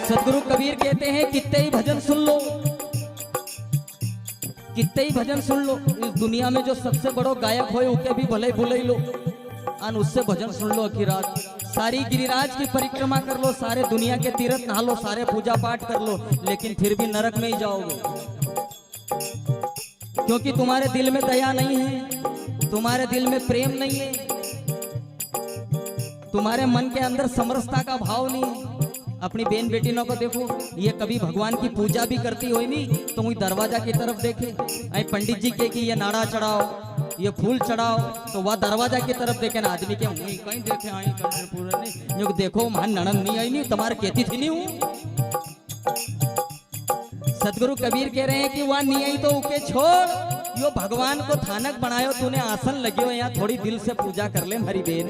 सदगुरु कबीर कहते हैं कितने ही भजन सुन लो, कितने ही भजन सुन लो, इस दुनिया में जो सबसे बड़ो गायक हो उके भी भले भुले लो और उससे भजन सुन लो की रात। सारी गिरिराज की परिक्रमा कर लो, सारे दुनिया के तीर्थ नहा लो, सारे पूजा पाठ कर लो, लेकिन फिर भी नरक में ही जाओगे, क्योंकि तुम्हारे दिल में दया नहीं है, तुम्हारे दिल में प्रेम नहीं है, तुम्हारे मन के अंदर समरसता का भाव नहीं है। अपनी बेन बेटिनों को देखो, ये कभी भगवान की पूजा भी करती हो नहीं तो मुझे दरवाजा की तरफ देखे, अरे पंडित जी के कि ये नाड़ा चढ़ाओ, ये फूल चढ़ाओ, तो वह दरवाजा की तरफ देखे ना, आदमी के मुँह कहीं देखे आई पूरा नहीं, जो देखो मान ननन नहीं आई नहीं, तुम्हारे कहती थी नहीं हूँ। सदगुरु कबीर कह रहे हैं कि वह नहीं आई तो उके छोड़, यो भगवान को थानक बनायो, तूने आसन लगे हो यहाँ, थोड़ी दिल से पूजा कर ले हमारी बेन।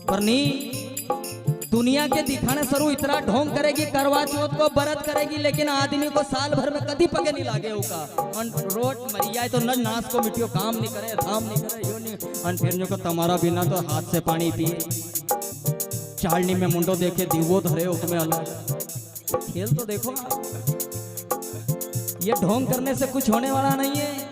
पर नहीं, दुनिया के दिखाने सरू इतना ढोंग करेगी, करवा चौथ को व्रत करेगी, लेकिन आदमी को साल भर में कभी पगे नहीं लागे होगा, रोट मरी जाए तो न नाश को मिट्टियों काम नहीं करे, धाम नहीं करे, यो नहीं फिर को तुम्हारा बिना तो हाथ से पानी पिए, चालनी में मुंडो देखे दीवो धरे उसमें अलग खेल। तो देखो ये ढोंग करने से कुछ होने वाला नहीं है,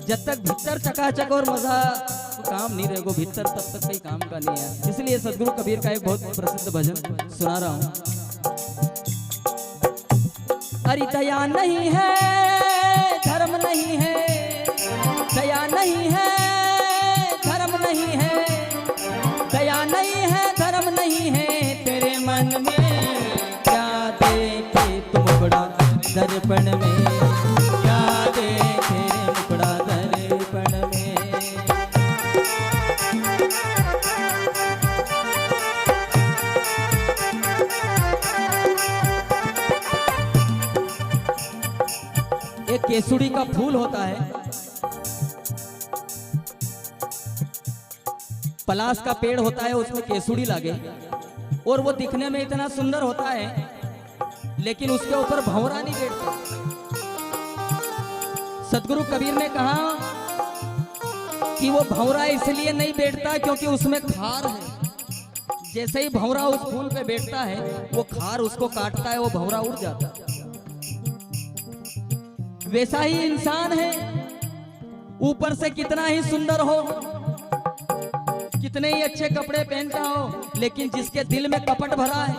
जब तक भीतर चकाचक और मजा काम नहीं रहेगा भीतर, तब तक कोई काम का नहीं है। इसलिए सदगुरु कबीर का एक बहुत प्रसिद्ध भजन सुना रहा हूं। अरे दया नहीं है धर्म नहीं है, दया नहीं है धर्म नहीं है, दया नहीं है धर्म नहीं है, तेरे मन में क्या देखे तुम बड़ा दर्पण में, क्या देखे मुकड़ा दर्पण में। एक केसुड़ी का फूल होता है, पलाश का पेड़ होता है, उसमें केसुड़ी लगे और वो दिखने में इतना सुंदर होता है, लेकिन उसके ऊपर भंवरा नहीं बैठता। सदगुरु कबीर ने कहा कि वो भंवरा इसलिए नहीं बैठता क्योंकि उसमें खार है। जैसे ही भंवरा उस फूल पे बैठता है, वो खार उसको काटता है, वो भंवरा उड़ जाता है। वैसा ही इंसान है, ऊपर से कितना ही सुंदर हो, कितने ही अच्छे कपड़े पहनता हो, लेकिन जिसके दिल में कपट भरा है,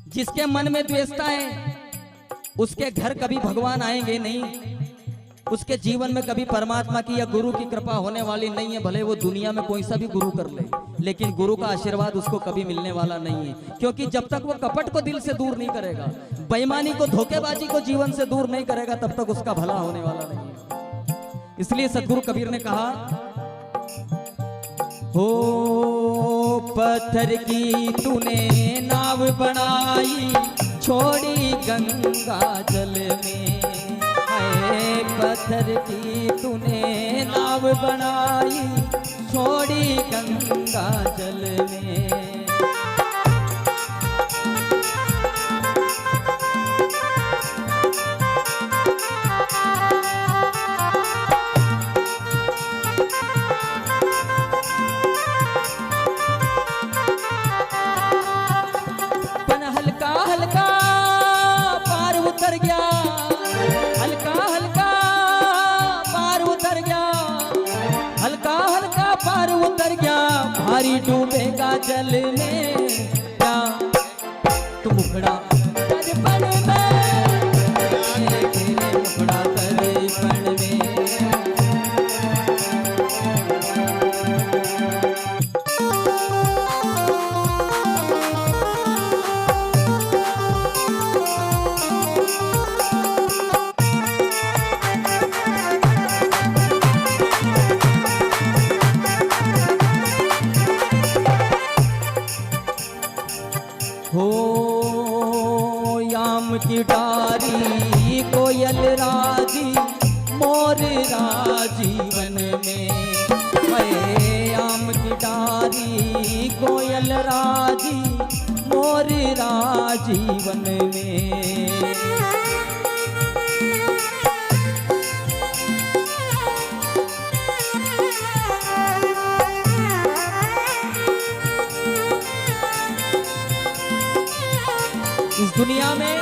जिसके मन में द्वेषता है, उसके घर कभी भगवान आएंगे नहीं, उसके जीवन में कभी परमात्मा की या गुरु की कृपा होने वाली नहीं है। भले वो दुनिया में कोई सा भी गुरु कर ले, लेकिन गुरु का आशीर्वाद उसको कभी मिलने वाला नहीं है, क्योंकि जब तक वो कपट को दिल से दूर नहीं करेगा, बेईमानी को धोखेबाजी को जीवन से दूर नहीं करेगा, तब तक उसका भला होने वाला नहीं है। इसलिए सदगुरु कबीर ने कहा, हो पत्थर की तूने नाव बनाई, छोड़ी गंगा जल में, पत्थर की तूने नाव बनाई, छोड़ी गंगा जल में। पन हल्का हल्का पार उतर गया, हल्का हल्का पार उतर गया, हल्का हल्का पार उतर गया, भारी डूबेगा जल में, क्या तू मुखड़ा दर्पण में, तेरे मुखड़ा दर्पण में। हो याम की डारी कोयल राजी, मोर राजीवन में, याम की डारी कोयल राजी, मोर राजीवन में। दुनिया में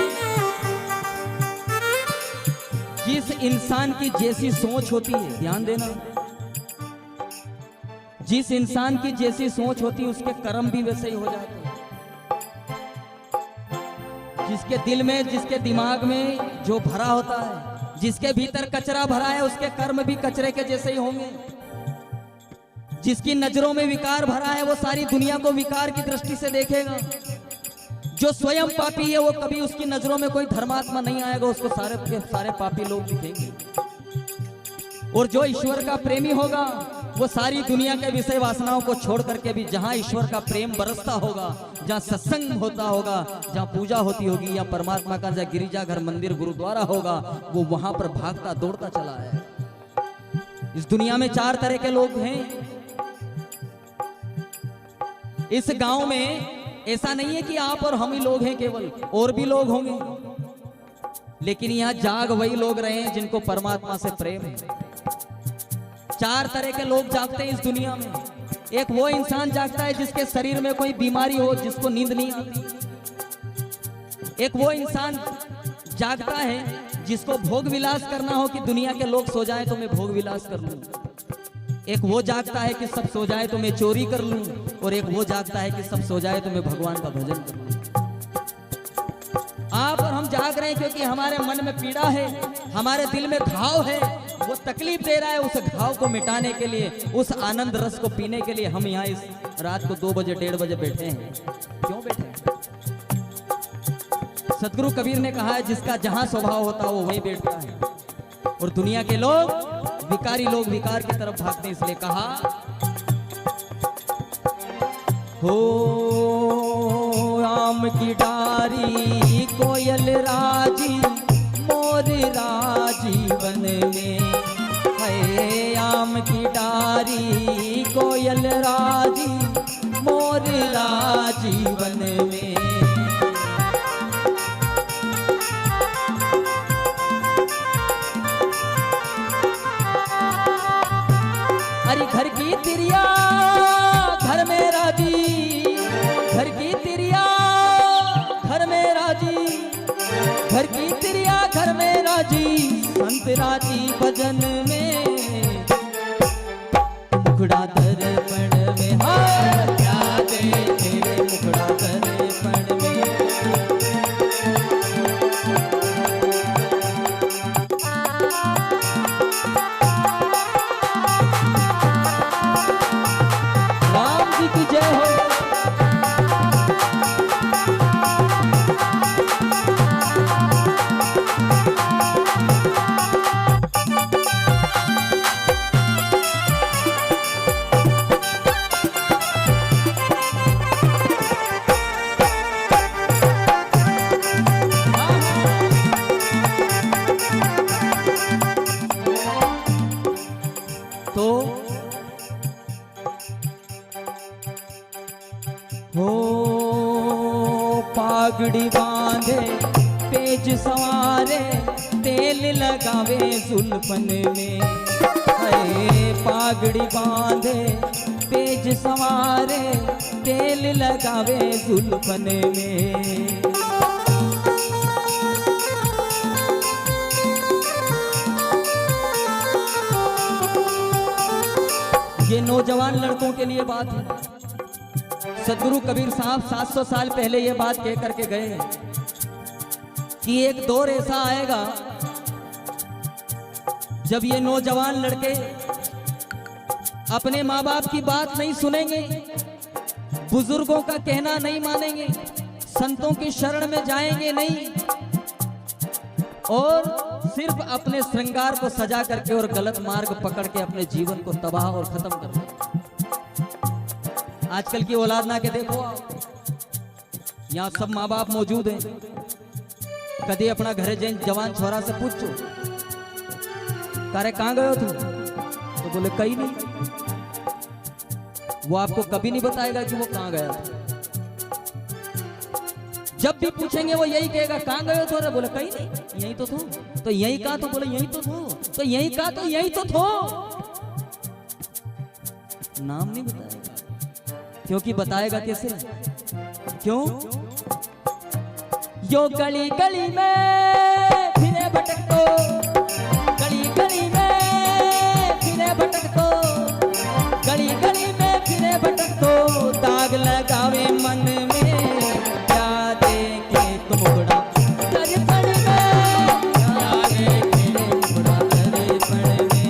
जिस इंसान की जैसी सोच होती है, ध्यान देना, जिस इंसान की जैसी सोच होती है उसके कर्म भी वैसे ही हो जाते हैं। जिसके दिल में, जिसके दिमाग में जो भरा होता है, जिसके भीतर कचरा भरा है, उसके कर्म भी कचरे के जैसे ही होंगे। जिसकी नजरों में विकार भरा है वो सारी दुनिया को विकार की दृष्टि से देखेगा। जो स्वयं पापी है वो कभी उसकी नजरों में कोई धर्मात्मा नहीं आएगा, उसको सारे के सारे पापी लोग दिखेंगे। और जो ईश्वर का प्रेमी होगा वो सारी दुनिया के विषय वासनाओं को छोड़ करके भी जहां ईश्वर का प्रेम बरसता होगा, जहां सत्संग होता होगा, जहां पूजा होती होगी, या परमात्मा का जहां गिरिजाघर, मंदिर, गुरुद्वारा होगा, वो वहां पर भागता दौड़ता चला है। इस दुनिया में 4 तरह के लोग हैं। इस गांव में ऐसा नहीं है कि आप और हम ही लोग हैं केवल, और भी लोग होंगे, लेकिन यहां जाग वही लोग रहे हैं जिनको परमात्मा से प्रेम है। 4 तरह के लोग जागते हैं इस दुनिया में। एक वो इंसान जागता है जिसके शरीर में कोई बीमारी हो, जिसको नींद नहीं आती। एक वो इंसान जागता है जिसको भोग विलास करना हो कि दुनिया के लोग सो जाएं तो मैं भोग विलास कर लूं। एक वो जागता है कि सब सो जाए तो मैं चोरी कर लूं, और एक वो जागता है कि सब सो जाए तो मैं भगवान का भजन कर लूं। आप और हम जाग रहे हैं क्योंकि हमारे मन में पीड़ा है, हमारे दिल में घाव है, वो तकलीफ दे रहा है। उस घाव को मिटाने के लिए, उस आनंद रस को पीने के लिए हम यहाँ इस रात को 2 बजे 1:30 बजे बैठे हैं। क्यों बैठे हैं? सदगुरु कबीर ने कहा है जिसका जहां स्वभाव होता है वो वहीं बैठता है। और दुनिया के लोग, विकारी लोग विकार की तरफ भागते, इसलिए कहा हो आम की डारी कोयल राजी मोर राजीवन में है। आम की डारी कोयल राजी मोर राजीवन में। अरे घर की तिरिया घर में राजी, घर की तिरिया घर में राजी, घर की तिरिया घर में राजी, संत राजी भजन में। मुखड़ा दर्पण में हार क्या दे तेरे मुखड़ा दर्पण में। राम जी की जय हो। तो हो पागड़ी बांधे पेज संवारे, तेल लगावे जुल्फन में। है पागड़ी बांधे पेज संवारे, तेल लगावे जुल्फन में। ये नौजवान लड़कों के लिए बात है। सदगुरु कबीर साहब 700 साल पहले ये बात कह करके गए हैं कि एक दौर ऐसा आएगा जब ये नौजवान लड़के अपने माँ बाप की बात नहीं सुनेंगे, बुजुर्गों का कहना नहीं मानेंगे, संतों की शरण में जाएंगे नहीं, और सिर्फ अपने श्रृंगार को सजा करके और गलत मार्ग पकड़ के अपने जीवन को तबाह और खत्म कर देंगे। आजकल की औलाद ना के देखो आप, यहाँ सब माँ बाप मौजूद हैं। कभी अपना घरे जवान छोरा से पूछो, तारे कहाँ गए हो तू? तो बोले कहीं नहीं। वो आपको कभी नहीं बताएगा कि वो कहाँ गया था। जब भी पूछेंगे वो यही कहेगा कहाँ गए हो तो? बोले कहीं नहीं, यही तो थो। तो यही कहा? तो बोले यही तो थो। तो यही कहा? तो यही तो थो। नाम नहीं बताएगा, क्योंकि बताएगा कैसे? क्यों? जो गली गली में फिरे भटकतो, गली गली में फिरे भटकतो, गली गली में फिरे भटकतो, दाग लगावे मन में, क्या देखे तुम मुगड़ा दर्पण में, क्या देखे मुगड़ा दर्पण में।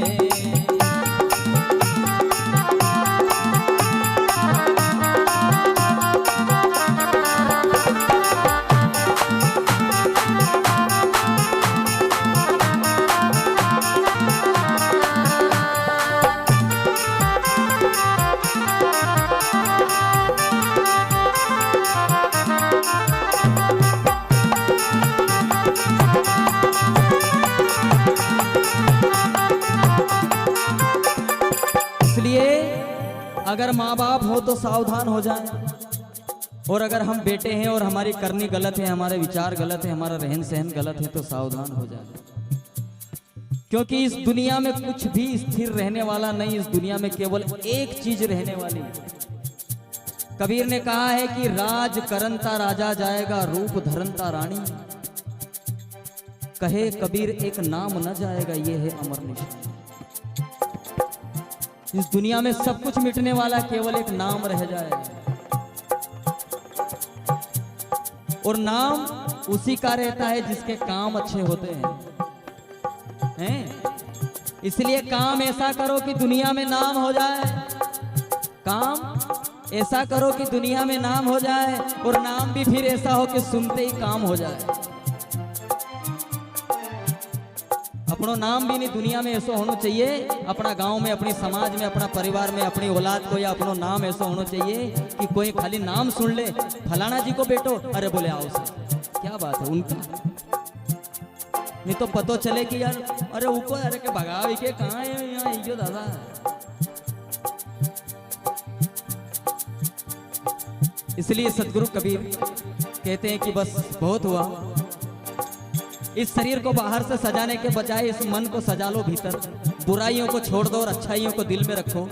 अगर माँ बाप हो तो सावधान हो जाए, और अगर हम बेटे हैं और हमारी करनी गलत है, हमारे विचार गलत है, हमारा रहन सहन गलत है, तो सावधान हो जाए। क्योंकि इस दुनिया में कुछ भी स्थिर रहने वाला नहीं, इस दुनिया में केवल एक चीज रहने वाली है। कबीर ने कहा है कि राज करनता राजा जाएगा, रूप धरनता रानी, कहे कबीर एक नाम न जाएगा, ये है अमर निशान। इस दुनिया में सब कुछ मिटने वाला, केवल एक नाम रह जाएगा, और नाम उसी का रहता है जिसके काम अच्छे होते हैं? इसलिए काम ऐसा करो कि दुनिया में नाम हो जाए, काम ऐसा करो कि दुनिया में नाम हो जाए, और नाम भी फिर ऐसा हो कि सुनते ही काम हो जाए। अपनो नाम भी नहीं दुनिया में ऐसा होना चाहिए, अपना गांव में, अपनी समाज में, अपना परिवार में, अपनी औलाद को या अपनो नाम ऐसा होना चाहिए कि कोई खाली नाम सुन ले, फलाना जी को बेटो, अरे बोले आओ सर, क्या बात है उनका, नहीं तो पतो चले कि यार अरे ऊपर, अरे के भगावी के कहाँ है यहाँ यो दादा। इसलिए सदगुरु कबीर कहते हैं कि बस बहुत हुआ, इस शरीर को बाहर से सजाने के बजाय इस मन को सजा लो भीतर, बुराइयों को छोड़ दो और अच्छाइयों को दिल में रखो,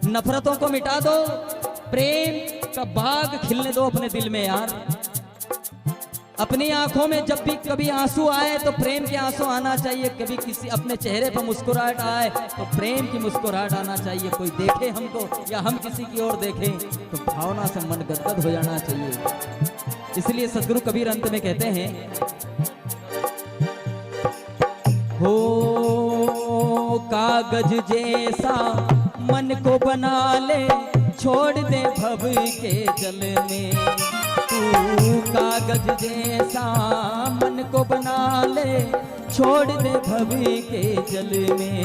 नफरतों को मिटा दो, प्रेम का बाग खिलने दो अपने दिल में यार। अपनी आंखों में जब भी कभी आंसू आए तो प्रेम के आंसू आना चाहिए, कभी किसी अपने चेहरे पर मुस्कुराहट आए तो प्रेम की मुस्कुराहट आना चाहिए, कोई देखे हमको या हम किसी की ओर देखें तो भावना से मन गदगद हो जाना चाहिए। इसलिए सदगुरु कबीर अंत में कहते हैं, हो कागज जैसा मन को बना ले, छोड़ दे भव के जल में, तू कागज जैसा मन को बना ले, छोड़ दे भव के जल में।